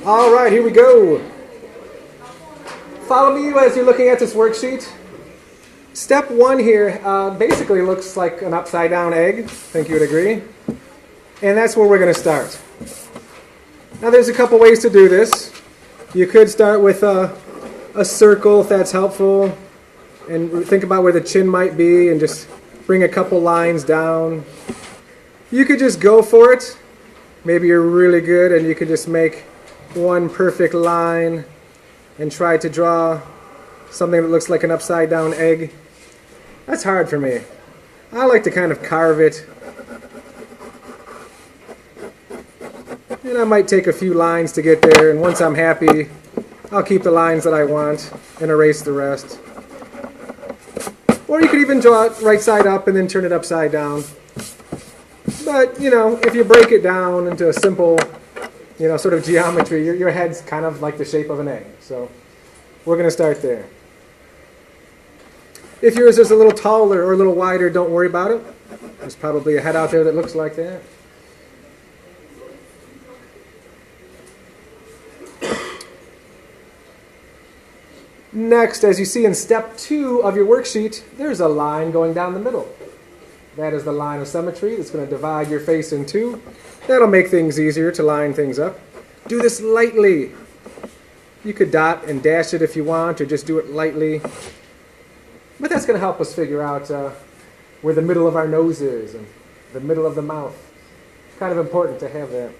All right, here we go. Follow me as you're looking at this worksheet. Step one here basically looks like an upside down egg. I think you would agree. And that's where we're going to start. Now there's a couple ways to do this. You could start with a circle if that's helpful, and think about where the chin might be and just bring a couple lines down. You could just go for it. Maybe you're really good and you could just make one perfect line and try to draw something that looks like an upside down egg. That's hard for me. I like to kind of carve it. And I might take a few lines to get there, and once I'm happy, I'll keep the lines that I want and erase the rest. Or you could even draw it right side up and then turn it upside down. But, if you break it down into a simple, sort of geometry, your head's kind of like the shape of an egg. So we're going to start there. If yours is a little taller or a little wider, don't worry about it. There's probably a head out there that looks like that. Next, as you see in step 2 of your worksheet, there's a line going down the middle. That is the line of symmetry that's going to divide your face in two. That'll make things easier to line things up. Do this lightly. You could dot and dash it if you want, or just do it lightly. But that's going to help us figure out where the middle of our nose is and the middle of the mouth. It's kind of important to have that.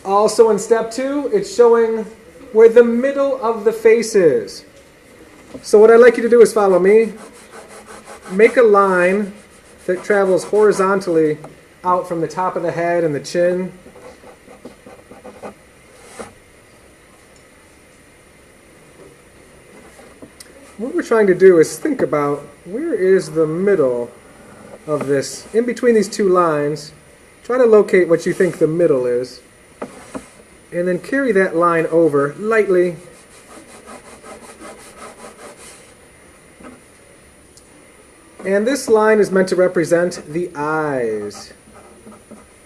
Also in step 2, it's showing where the middle of the face is. So what I'd like you to do is follow me. Make a line that travels horizontally out from the top of the head and the chin. What we're trying to do is think about where is the middle of this. In between these two lines, try to locate what you think the middle is. And then carry that line over lightly. And this line is meant to represent the eyes.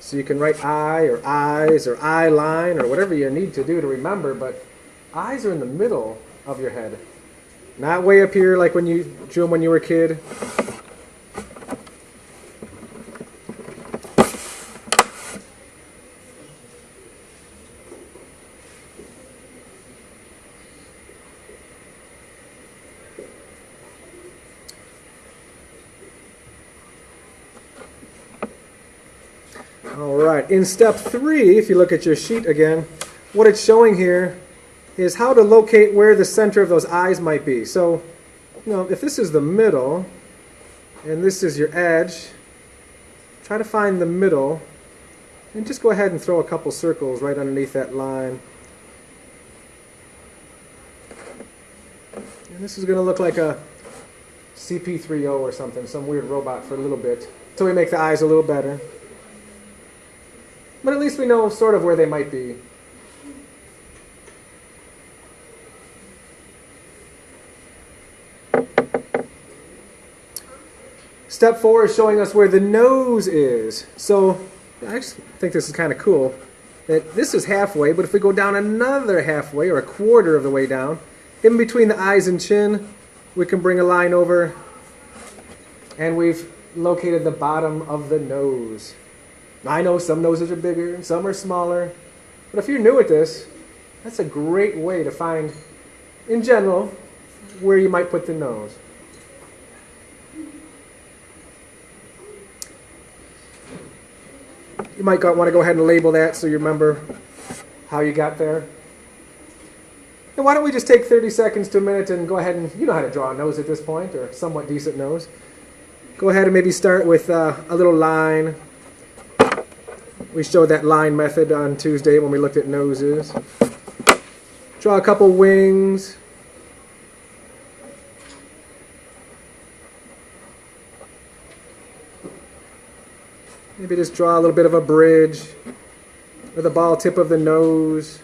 So you can write eye or eyes or eye line or whatever you need to do to remember, but eyes are in the middle of your head. Not way up here like when you drew them when you were a kid. All right, in step 3, if you look at your sheet again, what it's showing here is how to locate where the center of those eyes might be. So, if this is the middle and this is your edge, try to find the middle and just go ahead and throw a couple circles right underneath that line. And this is going to look like a CP3O or something, some weird robot for a little bit, until we make the eyes a little better. But at least we know sort of where they might be. Step 4 is showing us where the nose is. So I just think this is kind of cool. That this is halfway, but if we go down another halfway, or a quarter of the way down, in between the eyes and chin, we can bring a line over, and we've located the bottom of the nose. I know some noses are bigger and some are smaller, but if you're new at this, that's a great way to find, in general, where you might put the nose. You might want to go ahead and label that so you remember how you got there. And why don't we just take 30 seconds to a minute and go ahead and, you know how to draw a nose at this point, or a somewhat decent nose. Go ahead and maybe start with a little line. We showed that line method on Tuesday when we looked at noses. Draw a couple wings. Maybe just draw a little bit of a bridge or the ball tip of the nose.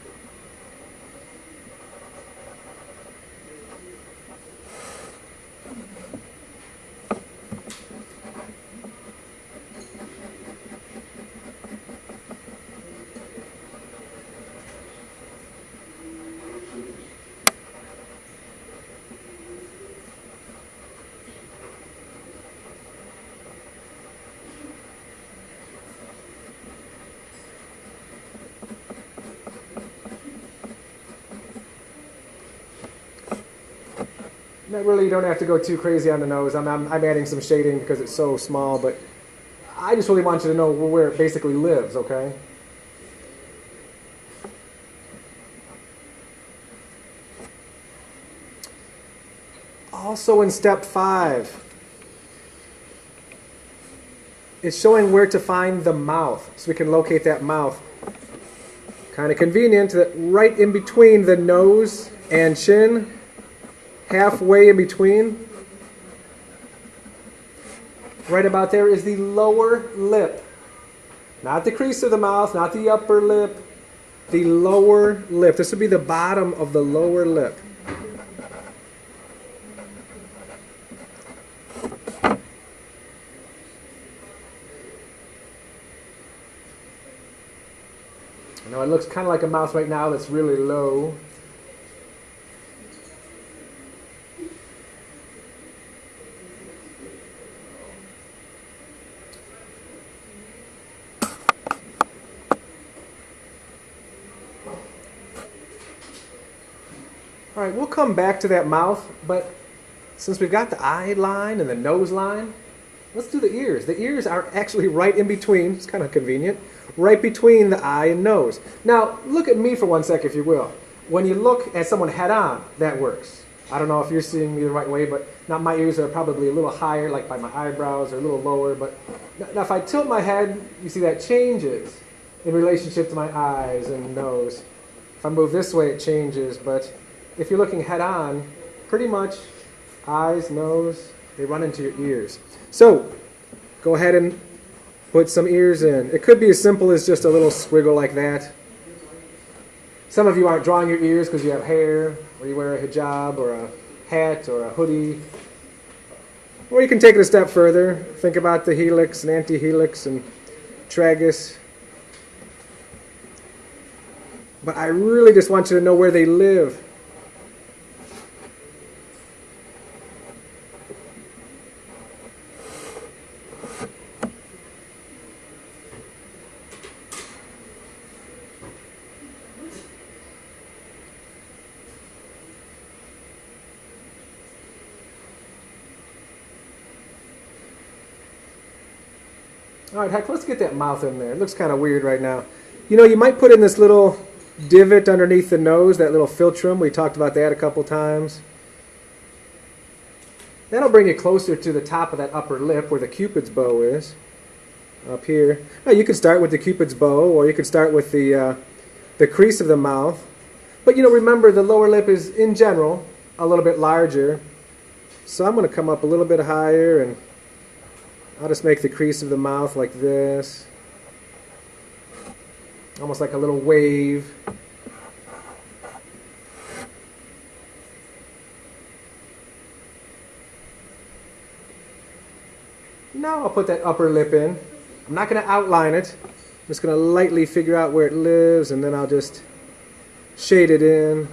really, you don't have to go too crazy on the nose. I'm adding some shading because it's so small, but I just really want you to know where it basically lives, okay? Also in step 5, it's showing where to find the mouth, so we can locate that mouth. Kind of convenient that right in between the nose and chin, halfway in between, right about there is the lower lip. Not the crease of the mouth, not the upper lip, the lower lip. This would be the bottom of the lower lip. I know it looks kind of like a mouth right now that's really low. All right, we'll come back to that mouth, but since we've got the eye line and the nose line, let's do the ears. The ears are actually right in between. It's kind of convenient. Right between the eye and nose. Now, look at me for one sec, if you will. When you look at someone head on, that works. I don't know if you're seeing me the right way, but now my ears are probably a little higher, like by my eyebrows, or a little lower. But now if I tilt my head, you see that changes in relationship to my eyes and nose. If I move this way, it changes. But if you're looking head on, pretty much eyes, nose, they run into your ears. So go ahead and put some ears in. It could be as simple as just a little squiggle like that. Some of you aren't drawing your ears because you have hair, or you wear a hijab, or a hat, or a hoodie. Or you can take it a step further. Think about the helix and antihelix and tragus. But I really just want you to know where they live. All right, heck, let's get that mouth in there. It looks kind of weird right now. You know, you might put in this little divot underneath the nose, that little philtrum. We talked about that a couple times. That'll bring you closer to the top of that upper lip where the Cupid's bow is, up here. Now, you could start with the Cupid's bow, or you could start with the crease of the mouth. But, you know, remember, the lower lip is, in general, a little bit larger. So I'm going to come up a little bit higher, and I'll just make the crease of the mouth like this. Almost like a little wave. Now I'll put that upper lip in. I'm not going to outline it. I'm just going to lightly figure out where it lives, and then I'll just shade it in.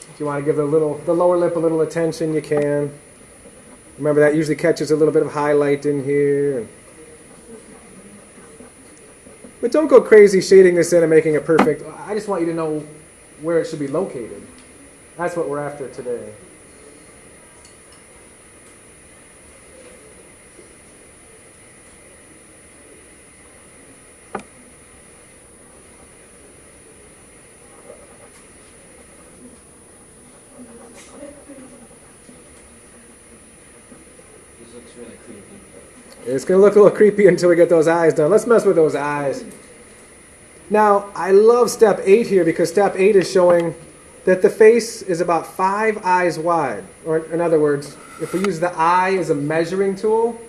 If you want to give the lower lip a little attention, you can. Remember, that usually catches a little bit of highlight in here. But don't go crazy shading this in and making it perfect. I just want you to know where it should be located. That's what we're after today. Really creepy. It's going to look a little creepy until we get those eyes done. Let's mess with those eyes. Now, I love step 8 here because step 8 is showing that the face is about 5 eyes wide. Or in other words, if we use the eye as a measuring tool,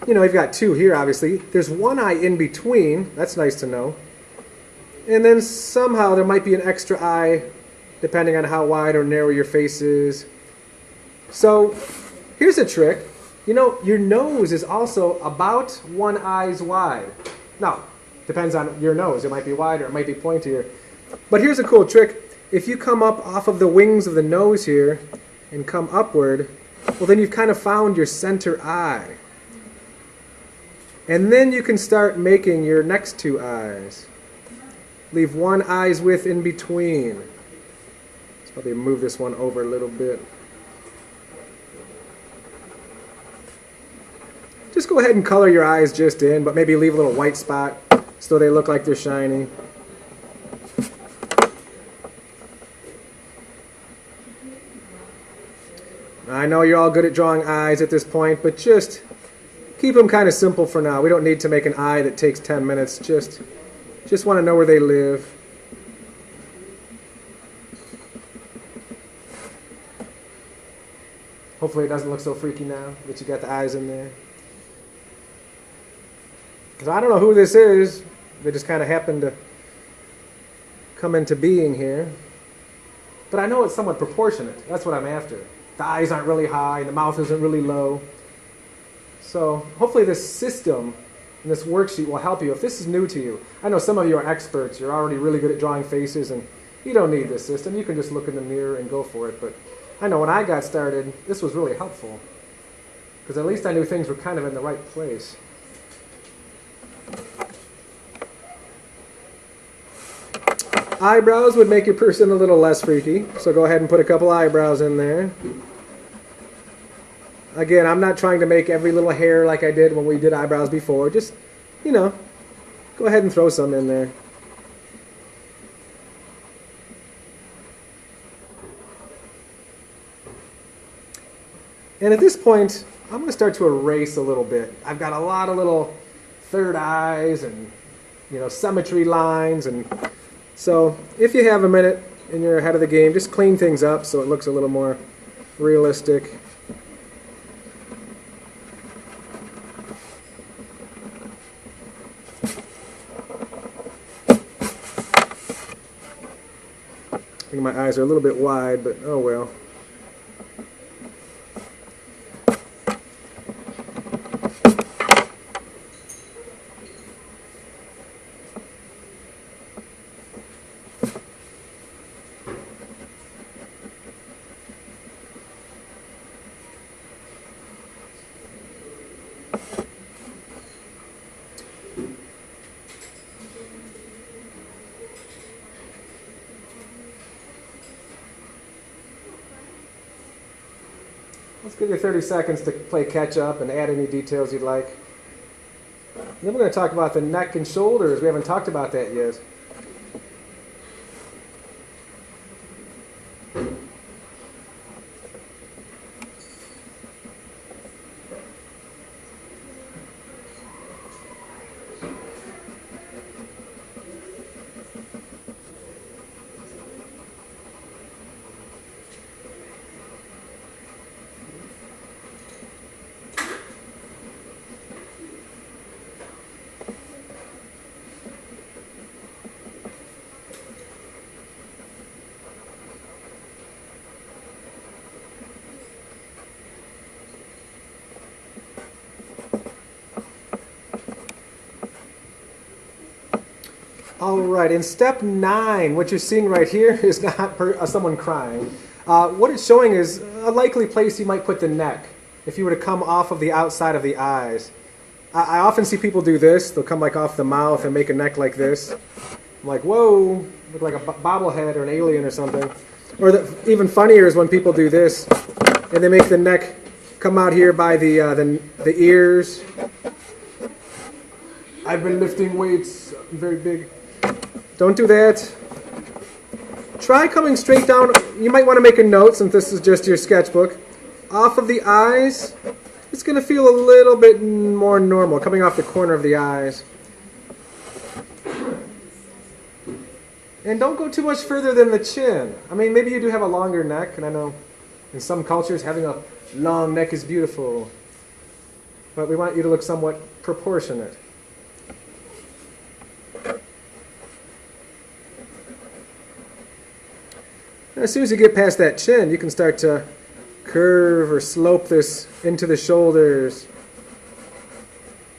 you know, you've got 2 here, obviously. There's 1 eye in between. That's nice to know. And then somehow there might be an extra eye depending on how wide or narrow your face is. So here's a trick. You know, your nose is also about 1 eye wide. Now, depends on your nose. It might be wider, it might be pointier. But here's a cool trick. if you come up off of the wings of the nose here and come upward, well, then you've kind of found your center eye. And then you can start making your next two eyes. Leave one eye's width in between. Let's probably move this one over a little bit. Just go ahead and color your eyes just in, but maybe leave a little white spot so they look like they're shiny. I know you're all good at drawing eyes at this point, but just keep them kind of simple for now. We don't need to make an eye that takes 10 minutes. Just want to know where they live. Hopefully it doesn't look so freaky now that you got the eyes in there. Because I don't know who this is. They just kind of happened to come into being here. But I know it's somewhat proportionate. That's what I'm after. The eyes aren't really high, and the mouth isn't really low. So hopefully this system and this worksheet will help you. If this is new to you, I know some of you are experts. You're already really good at drawing faces, and you don't need this system. You can just look in the mirror and go for it. But I know when I got started, this was really helpful. Because at least I knew things were kind of in the right place. Eyebrows would make your person a little less freaky, so go ahead and put a couple eyebrows in there. Again, I'm not trying to make every little hair like I did when we did eyebrows before. Just, go ahead and throw some in there. And at this point, I'm going to start to erase a little bit. I've got a lot of little third eyes and, symmetry lines. And so if you have a minute and you're ahead of the game, just clean things up so it looks a little more realistic. I think my eyes are a little bit wide, but oh well. Let's give you 30 seconds to play catch up and add any details you'd like. Then we're going to talk about the neck and shoulders. We haven't talked about that yet. All right, in step 9, what you're seeing right here is not someone crying. What it's showing is a likely place you might put the neck if you were to come off of the outside of the eyes. I often see people do this. They'll come like off the mouth and make a neck like this. I'm like, whoa, look like a bobblehead or an alien or something. Or even funnier is when people do this and they make the neck come out here by the ears. I've been lifting weights, I'm very big. Don't do that. Try coming straight down. You might want to make a note since this is just your sketchbook. Off of the eyes, it's going to feel a little bit more normal, coming off the corner of the eyes. And don't go too much further than the chin. I mean, maybe you do have a longer neck, and I know in some cultures having a long neck is beautiful. But we want you to look somewhat proportionate. As soon as you get past that chin, you can start to curve or slope this into the shoulders.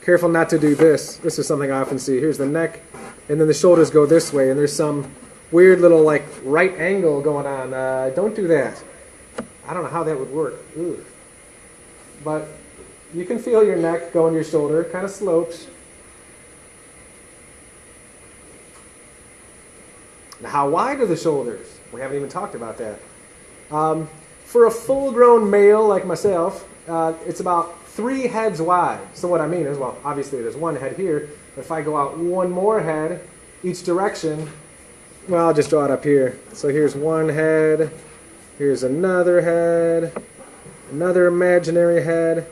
Careful not to do this. This is something I often see. Here's the neck, and then the shoulders go this way, and there's some weird little like right angle going on. Don't do that. I don't know how that would work. Ooh. But you can feel your neck going to your shoulder, kind of slopes. Now, how wide are the shoulders? We haven't even talked about that. For a full-grown male like myself, it's about 3 heads wide. So what I mean is, well, obviously there's 1 head here. But if I go out 1 more head each direction, well, I'll just draw it up here. So here's 1 head. Here's another head. Another imaginary head.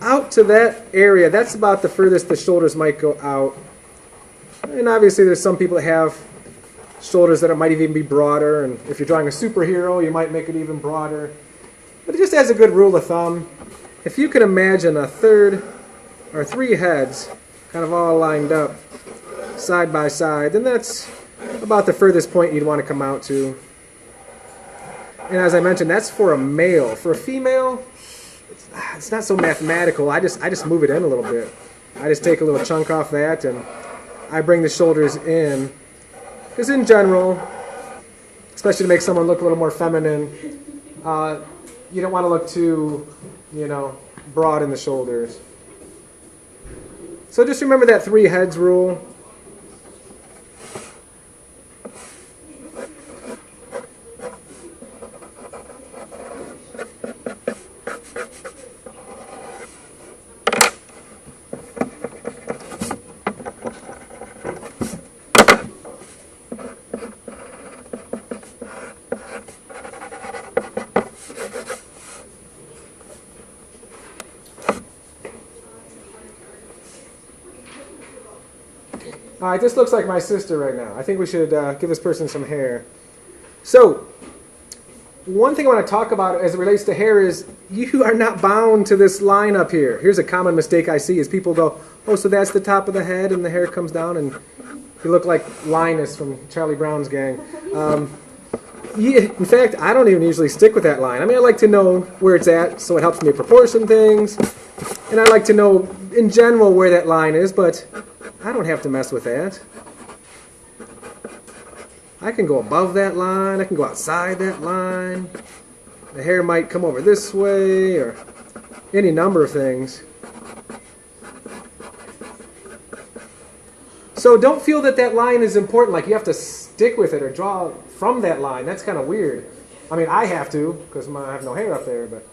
Out to that area, that's about the furthest the shoulders might go out. And obviously there's some people that have shoulders that might even be broader, and if you're drawing a superhero, you might make it even broader. But just as a good rule of thumb, if you can imagine a third or 3 heads kind of all lined up side by side, then that's about the furthest point you'd want to come out to. And as I mentioned, that's for a male. For a female, it's not so mathematical. I just move it in a little bit. I just take a little chunk off that, and I bring the shoulders in. Because in general, especially to make someone look a little more feminine, you don't want to look too, broad in the shoulders. So just remember that 3 heads rule. All right, this looks like my sister right now. I think we should give this person some hair. So, one thing I want to talk about as it relates to hair is you are not bound to this line up here. Here's a common mistake I see is people go, oh, so that's the top of the head and the hair comes down and you look like Linus from Charlie Brown's gang. In fact, I don't even usually stick with that line. I mean, I like to know where it's at so it helps me proportion things. And I like to know in general where that line is, but I don't have to mess with that. I can go above that line. I can go outside that line. The hair might come over this way or any number of things. So don't feel that that line is important, like you have to stick with it or draw from that line. That's kind of weird. I mean, I have to because I have no hair up there, but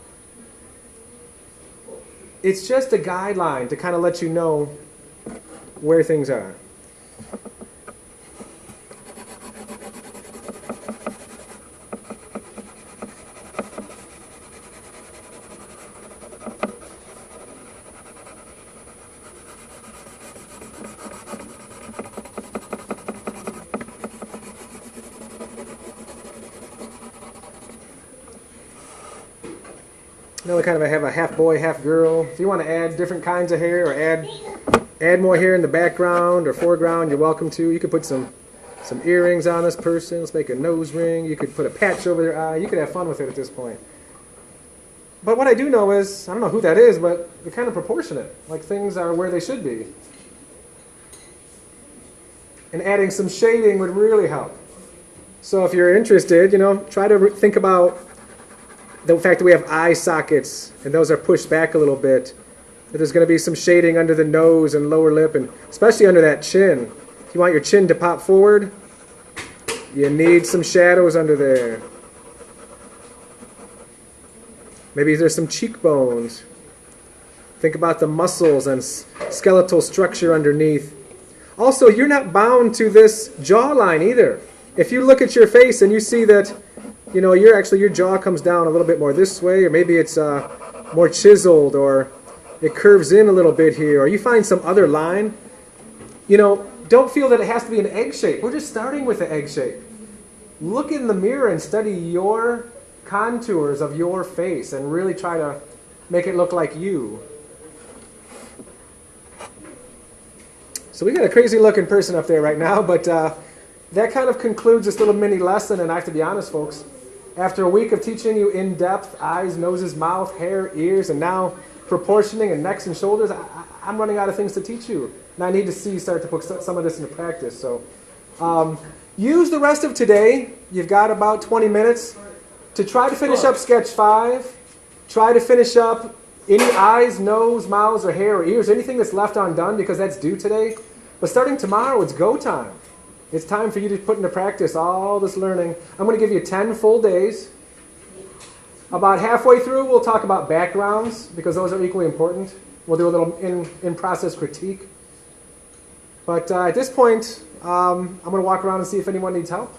it's just a guideline to kind of let you know where things are. Now we kind of have a half boy, half girl. If you want to add different kinds of hair or add more hair in the background or foreground, you're welcome to. You could put some earrings on this person. Let's make a nose ring. You could put a patch over their eye. You could have fun with it at this point. But what I do know is, I don't know who that is, but they're kind of proportionate. Like things are where they should be. And adding some shading would really help. So if you're interested, try to think about the fact that we have eye sockets, and those are pushed back a little bit. That there's going to be some shading under the nose and lower lip, and especially under that chin. If you want your chin to pop forward, you need some shadows under there. Maybe there's some cheekbones. Think about the muscles and skeletal structure underneath. Also, you're not bound to this jawline either. If you look at your face and you see that, your jaw comes down a little bit more this way, or maybe it's more chiseled, or it curves in a little bit here, or you find some other line, don't feel that it has to be an egg shape. We're just starting with the egg shape. Look in the mirror and study your contours of your face and really try to make it look like you. So we got a crazy looking person up there right now, but that kind of concludes this little mini lesson, and I have to be honest, folks, after a week of teaching you in depth, eyes, noses, mouth, hair, ears, and now proportioning and necks and shoulders, I'm running out of things to teach you. And I need to start to put some of this into practice. So Use the rest of today. You've got about 20 minutes to try to finish up sketch 5. Try to finish up any eyes, nose, mouths, or hair, or ears, anything that's left undone because that's due today. But starting tomorrow, it's go time. It's time for you to put into practice all this learning. I'm going to give you 10 full days. About halfway through, we'll talk about backgrounds because those are equally important. We'll do a little in-process critique. But at this point, I'm going to walk around and see if anyone needs help.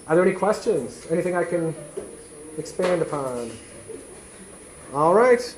Are there any questions? Anything I can expand upon? All right.